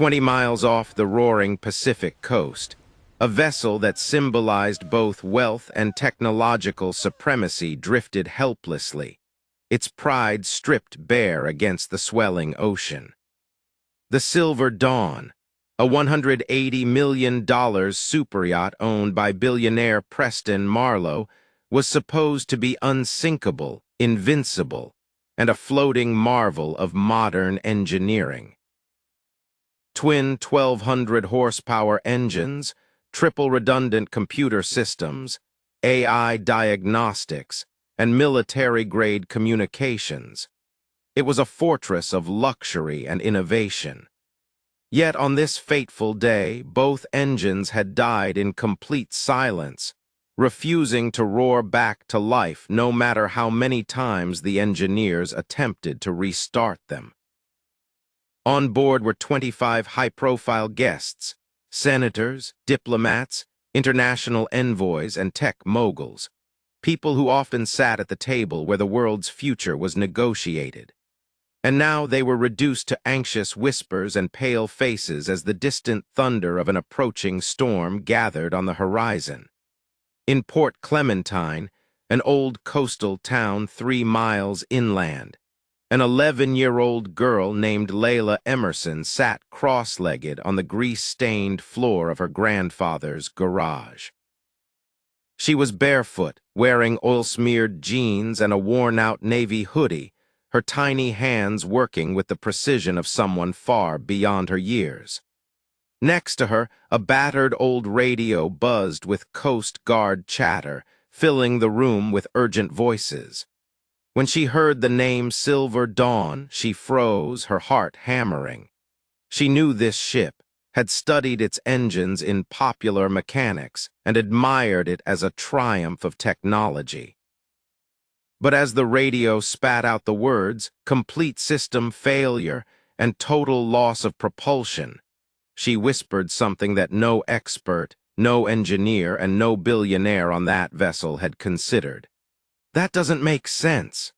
20 miles off the roaring Pacific coast. A vessel that symbolized both wealth and technological supremacy drifted helplessly, its pride stripped bare against the swelling ocean. The Silver Dawn, a $180 million superyacht owned by billionaire Preston Marlowe, was supposed to be unsinkable, invincible, and a floating marvel of modern engineering. Twin 1,200 horsepower engines, triple redundant computer systems, AI diagnostics, and military-grade communications. It was a fortress of luxury and innovation. Yet on this fateful day, both engines had died in complete silence, refusing to roar back to life no matter how many times the engineers attempted to restart them. On board were 25 high-profile guests, senators, diplomats, international envoys, and tech moguls, people who often sat at the table where the world's future was negotiated. And now they were reduced to anxious whispers and pale faces as the distant thunder of an approaching storm gathered on the horizon. In Port Clementine, an old coastal town 3 miles inland, an 11-year-old girl named Leila Emerson sat cross-legged on the grease-stained floor of her grandfather's garage. She was barefoot, wearing oil-smeared jeans and a worn-out navy hoodie, her tiny hands working with the precision of someone far beyond her years. Next to her, a battered old radio buzzed with Coast Guard chatter, filling the room with urgent voices. When she heard the name Silver Dawn, she froze, her heart hammering. She knew this ship, had studied its engines in popular mechanics, and admired it as a triumph of technology. But as the radio spat out the words, complete system failure and total loss of propulsion, she whispered something that no expert, no engineer, and no billionaire on that vessel had considered. That doesn't make sense.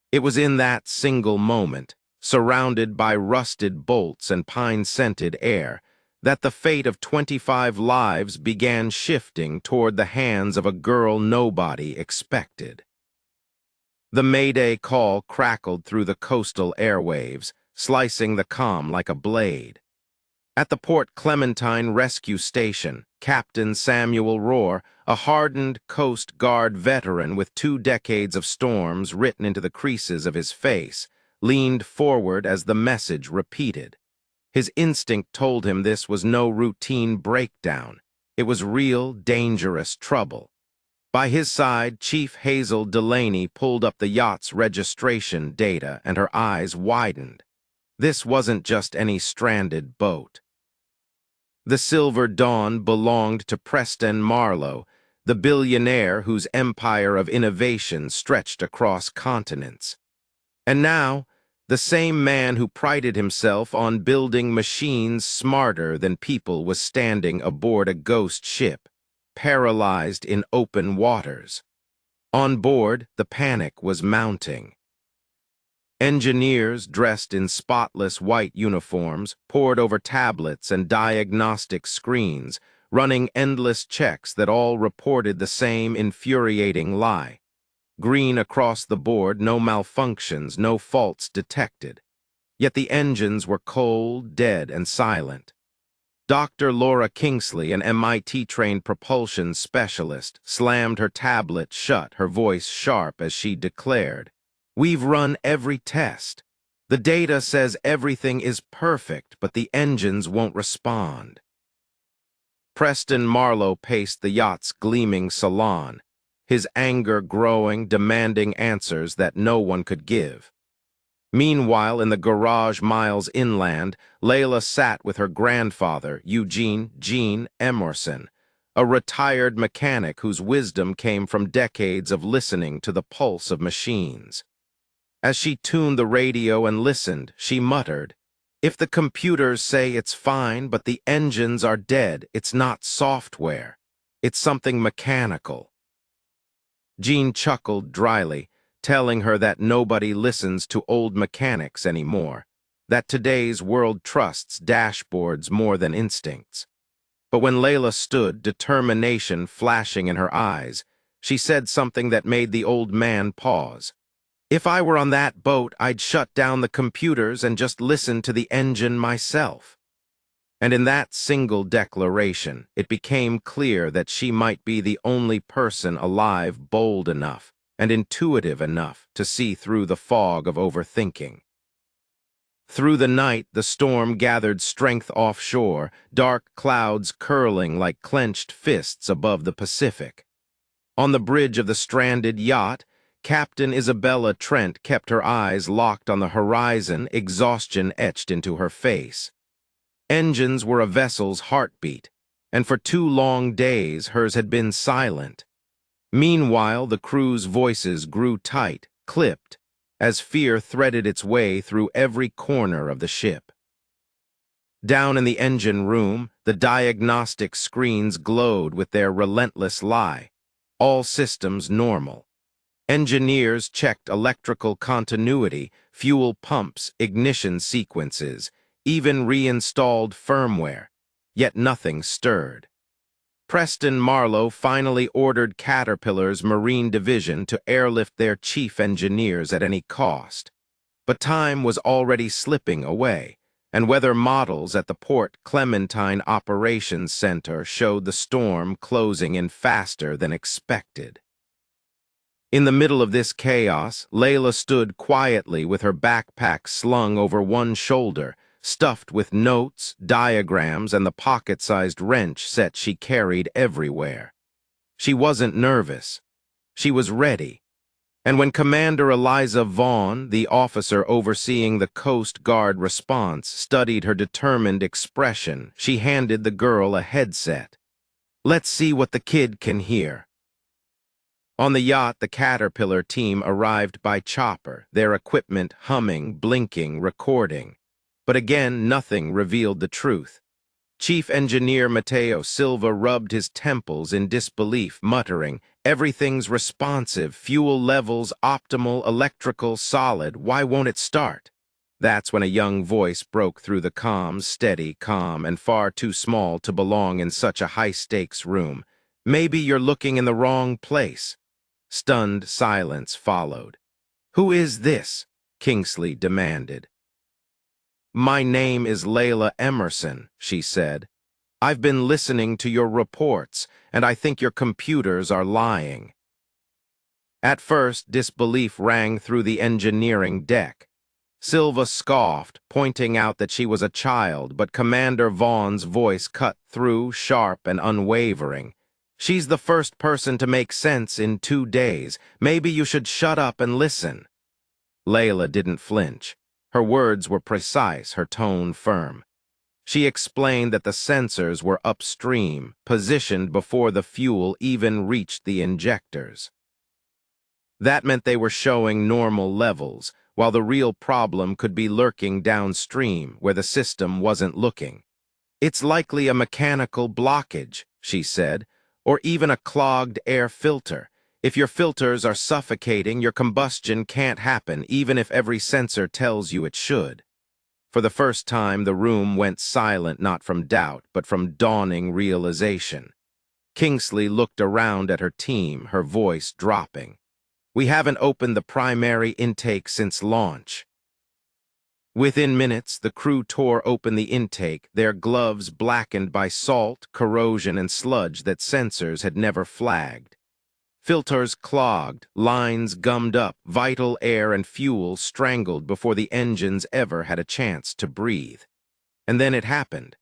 It was in that single moment, surrounded by rusted bolts and pine-scented air, that the fate of 25 lives began shifting toward the hands of a girl nobody expected. The Mayday call crackled through the coastal airwaves, slicing the calm like a blade. At the Port Clementine Rescue Station, Captain Samuel Rohr, a hardened Coast Guard veteran with 2 decades of storms written into the creases of his face, leaned forward as the message repeated. His instinct told him this was no routine breakdown. It was real, dangerous trouble. By his side, Chief Hazel Delaney pulled up the yacht's registration data, and her eyes widened. This wasn't just any stranded boat. The Silver Dawn belonged to Preston Marlowe, the billionaire whose empire of innovation stretched across continents. And now, the same man who prided himself on building machines smarter than people was standing aboard a ghost ship, paralyzed in open waters. On board, the panic was mounting. Engineers dressed in spotless white uniforms pored over tablets and diagnostic screens, running endless checks that all reported the same infuriating lie. Green across the board, no malfunctions, no faults detected. Yet the engines were cold, dead, and silent. Dr. Laura Kingsley, an MIT-trained propulsion specialist, slammed her tablet shut, her voice sharp as she declared, "We've run every test. The data says everything is perfect, but the engines won't respond." Preston Marlowe paced the yacht's gleaming salon, his anger growing, demanding answers that no one could give. Meanwhile, in the garage miles inland, Leila sat with her grandfather, Eugene Emerson, a retired mechanic whose wisdom came from decades of listening to the pulse of machines. As she tuned the radio and listened, she muttered, "If the computers say it's fine, but the engines are dead, it's not software. It's something mechanical." Jean chuckled dryly, telling her that nobody listens to old mechanics anymore. that today's world trusts dashboards more than instincts. But when Leila stood, determination flashing in her eyes, she said something that made the old man pause. "If I were on that boat, I'd shut down the computers and just listen to the engine myself." And in that single declaration, it became clear that she might be the only person alive bold enough and intuitive enough to see through the fog of overthinking. Through the night, the storm gathered strength offshore, dark clouds curling like clenched fists above the Pacific. On the bridge of the stranded yacht, Captain Isabella Trent kept her eyes locked on the horizon, exhaustion etched into her face. Engines were a vessel's heartbeat, and for 2 long days hers had been silent. Meanwhile, the crew's voices grew tight, clipped, as fear threaded its way through every corner of the ship. Down in the engine room, the diagnostic screens glowed with their relentless lie. All systems normal. Engineers checked electrical continuity, fuel pumps, ignition sequences, even reinstalled firmware, yet nothing stirred. Preston Marlowe finally ordered Caterpillar's Marine Division to airlift their chief engineers at any cost. But time was already slipping away, and weather models at the Port Clementine Operations Center showed the storm closing in faster than expected. In the middle of this chaos, Leila stood quietly with her backpack slung over one shoulder, stuffed with notes, diagrams, and the pocket-sized wrench set she carried everywhere. She wasn't nervous. She was ready. And when Commander Eliza Vaughn, the officer overseeing the Coast Guard response, studied her determined expression, she handed the girl a headset. "Let's see what the kid can hear." On the yacht, the Caterpillar team arrived by chopper, their equipment humming, blinking, recording. But again, nothing revealed the truth. Chief Engineer Mateo Silva rubbed his temples in disbelief, muttering, "Everything's responsive, fuel levels optimal, electrical solid, why won't it start?" That's when a young voice broke through the comms, steady, calm, and far too small to belong in such a high-stakes room. "Maybe you're looking in the wrong place." Stunned silence followed. "Who is this?" Kingsley demanded. "My name is Leila Emerson," she said. "I've been listening to your reports, and I think your computers are lying." At first, disbelief rang through the engineering deck. Silva scoffed, pointing out that she was a child, but Commander Vaughn's voice cut through, sharp and unwavering. "She's the first person to make sense in 2 days. Maybe you should shut up and listen." Leila didn't flinch. Her words were precise, her tone firm. She explained that the sensors were upstream, positioned before the fuel even reached the injectors. That meant they were showing normal levels, while the real problem could be lurking downstream, where the system wasn't looking. "It's likely a mechanical blockage," she said, "or even a clogged air filter. If your filters are suffocating, your combustion can't happen, even if every sensor tells you it should." For the first time, the room went silent, not from doubt, but from dawning realization. Kingsley looked around at her team, her voice dropping. "We haven't opened the primary intake since launch." Within minutes, the crew tore open the intake, their gloves blackened by salt, corrosion, and sludge that sensors had never flagged. Filters clogged, lines gummed up, vital air and fuel strangled before the engines ever had a chance to breathe. And then it happened.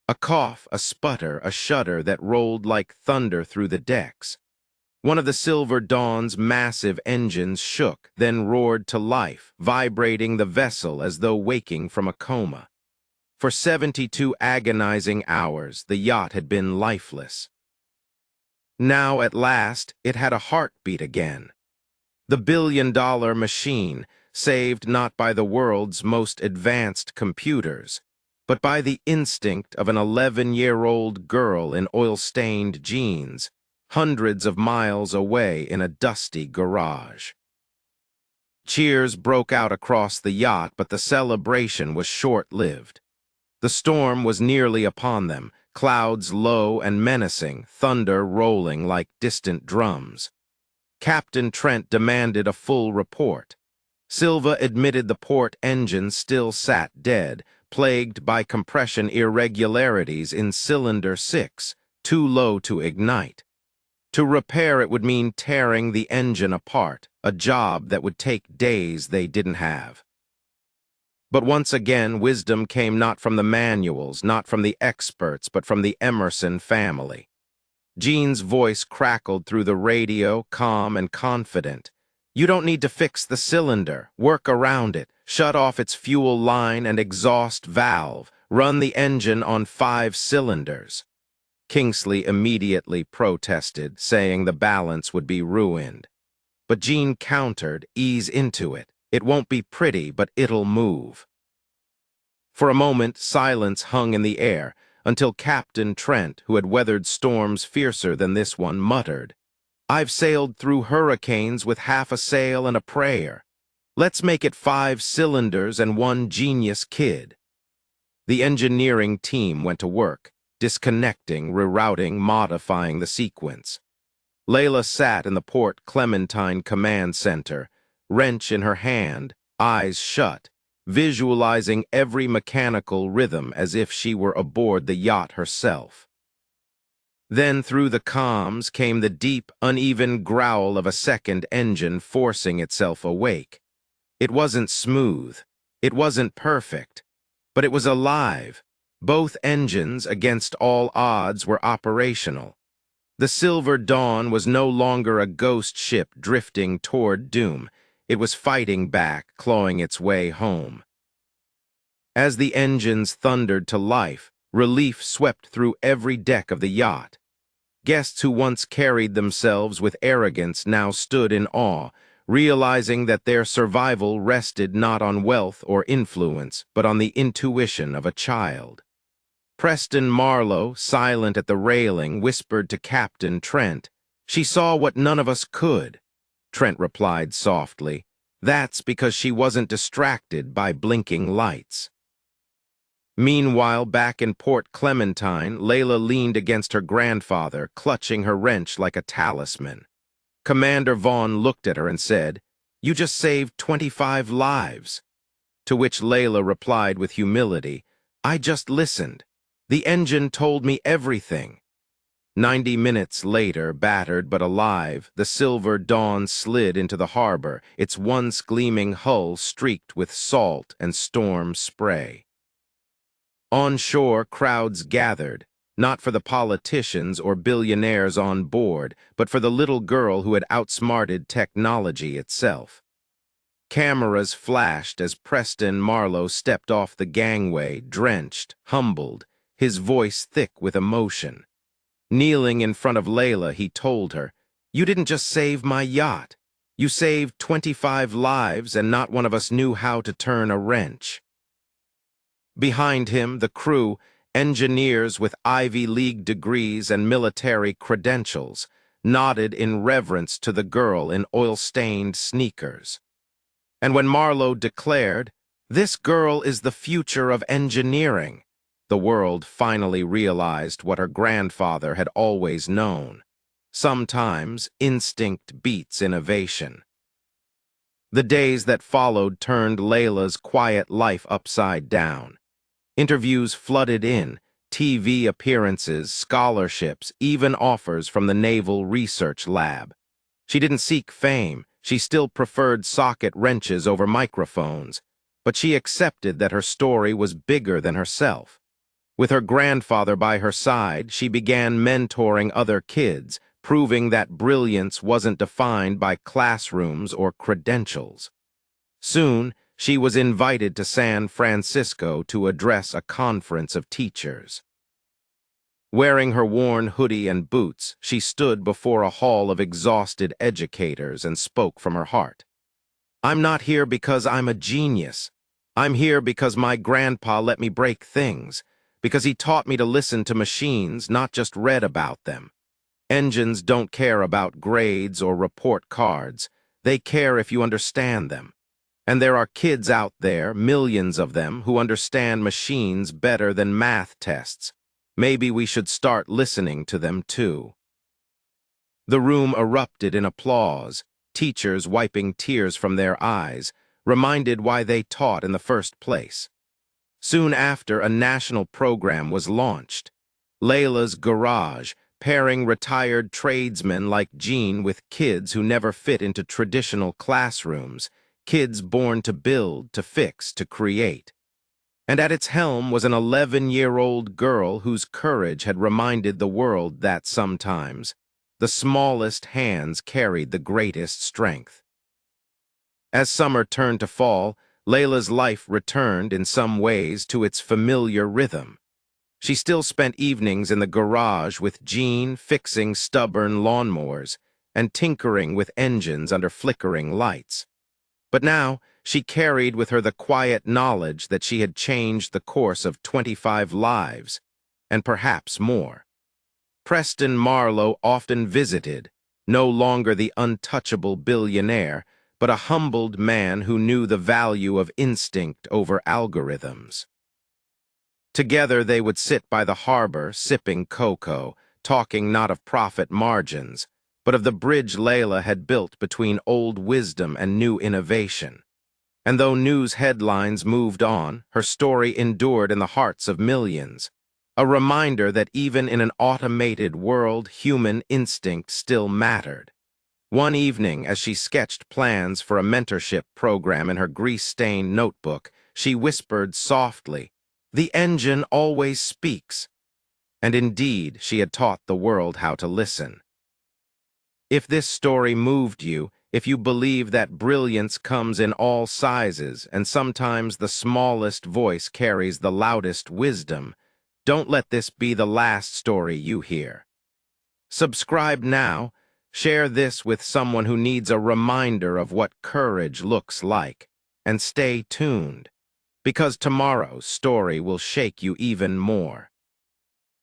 A cough, a sputter, a shudder that rolled like thunder through the decks. One of the Silver Dawn's massive engines shook, then roared to life, vibrating the vessel as though waking from a coma. For 72 agonizing hours, the yacht had been lifeless. Now, at last, it had a heartbeat again. The billion-dollar machine, saved not by the world's most advanced computers, but by the instinct of an 11-year-old girl in oil-stained jeans, hundreds of miles away in a dusty garage. Cheers broke out across the yacht, but the celebration was short-lived. The storm was nearly upon them, clouds low and menacing, thunder rolling like distant drums. Captain Trent demanded a full report. Silva admitted the port engine still sat dead, plagued by compression irregularities in cylinder 6, too low to ignite. To repair it would mean tearing the engine apart, a job that would take days they didn't have. But once again, wisdom came not from the manuals, not from the experts, but from the Emerson family. Jean's voice crackled through the radio, calm and confident. You don't need to fix the cylinder, work around it, shut off its fuel line and exhaust valve, run the engine on 5 cylinders. Kingsley immediately protested, saying the balance would be ruined. But Jean countered, ease into it. It won't be pretty, but it'll move. For a moment, silence hung in the air, until Captain Trent, who had weathered storms fiercer than this one, muttered, I've sailed through hurricanes with half a sail and a prayer. Let's make it 5 cylinders and 1 genius kid. The engineering team went to work, disconnecting, rerouting, modifying the sequence. Leila sat in the Port Clementine Command Center, wrench in her hand, eyes shut, visualizing every mechanical rhythm as if she were aboard the yacht herself. Then through the comms came the deep, uneven growl of a second engine forcing itself awake. It wasn't smooth, it wasn't perfect, but it was alive. Both engines, against all odds, were operational. The Silver Dawn was no longer a ghost ship drifting toward doom. It was fighting back, clawing its way home. As the engines thundered to life, relief swept through every deck of the yacht. Guests who once carried themselves with arrogance now stood in awe, realizing that their survival rested not on wealth or influence, but on the intuition of a child. Preston Marlowe, silent at the railing, whispered to Captain Trent, She saw what none of us could. Trent replied softly, That's because she wasn't distracted by blinking lights. Meanwhile, back in Port Clementine, Leila leaned against her grandfather, clutching her wrench like a talisman. Commander Vaughn looked at her and said, You just saved 25 lives. To which Leila replied with humility, I just listened. The engine told me everything. 90 minutes later, battered but alive, the Silver Dawn slid into the harbor, its once gleaming hull streaked with salt and storm spray. On shore, crowds gathered, not for the politicians or billionaires on board, but for the little girl who had outsmarted technology itself. Cameras flashed as Preston Marlowe stepped off the gangway, drenched, humbled, his voice thick with emotion. Kneeling in front of Leila, he told her, You didn't just save my yacht. You saved 25 lives, and not one of us knew how to turn a wrench. Behind him, the crew, engineers with Ivy League degrees and military credentials, nodded in reverence to the girl in oil-stained sneakers. And when Marlowe declared, This girl is the future of engineering, the world finally realized what her grandfather had always known. Sometimes instinct beats innovation. The days that followed turned Leila's quiet life upside down. Interviews flooded in, TV appearances, scholarships, even offers from the Naval Research Lab. She didn't seek fame. She still preferred socket wrenches over microphones, but she accepted that her story was bigger than herself. With her grandfather by her side, she began mentoring other kids, proving that brilliance wasn't defined by classrooms or credentials. Soon, she was invited to San Francisco to address a conference of teachers. Wearing her worn hoodie and boots, she stood before a hall of exhausted educators and spoke from her heart. I'm not here because I'm a genius. I'm here because my grandpa let me break things, because he taught me to listen to machines, not just read about them. Engines don't care about grades or report cards. They care if you understand them. And there are kids out there, millions of them, who understand machines better than math tests. Maybe we should start listening to them too. The room erupted in applause, teachers wiping tears from their eyes, reminded why they taught in the first place. Soon after, a national program was launched. Leila's Garage, pairing retired tradesmen like Jean with kids who never fit into traditional classrooms, kids born to build, to fix, to create. And at its helm was an 11-year-old girl whose courage had reminded the world that sometimes the smallest hands carried the greatest strength. As summer turned to fall, Leila's life returned in some ways to its familiar rhythm. She still spent evenings in the garage with Jean, fixing stubborn lawnmowers and tinkering with engines under flickering lights. But now she carried with her the quiet knowledge that she had changed the course of 25 lives, and perhaps more. Preston Marlowe often visited, no longer the untouchable billionaire, but a humbled man who knew the value of instinct over algorithms. Together they would sit by the harbor, sipping cocoa, talking not of profit margins, but of the bridge Leila had built between old wisdom and new innovation. And though news headlines moved on, her story endured in the hearts of millions, a reminder that even in an automated world, human instinct still mattered. One evening, as she sketched plans for a mentorship program in her grease-stained notebook, she whispered softly, "The engine always speaks." And indeed, she had taught the world how to listen. If this story moved you, if you believe that brilliance comes in all sizes and sometimes the smallest voice carries the loudest wisdom, don't let this be the last story you hear. Subscribe now. Share this with someone who needs a reminder of what courage looks like. And stay tuned, because tomorrow's story will shake you even more.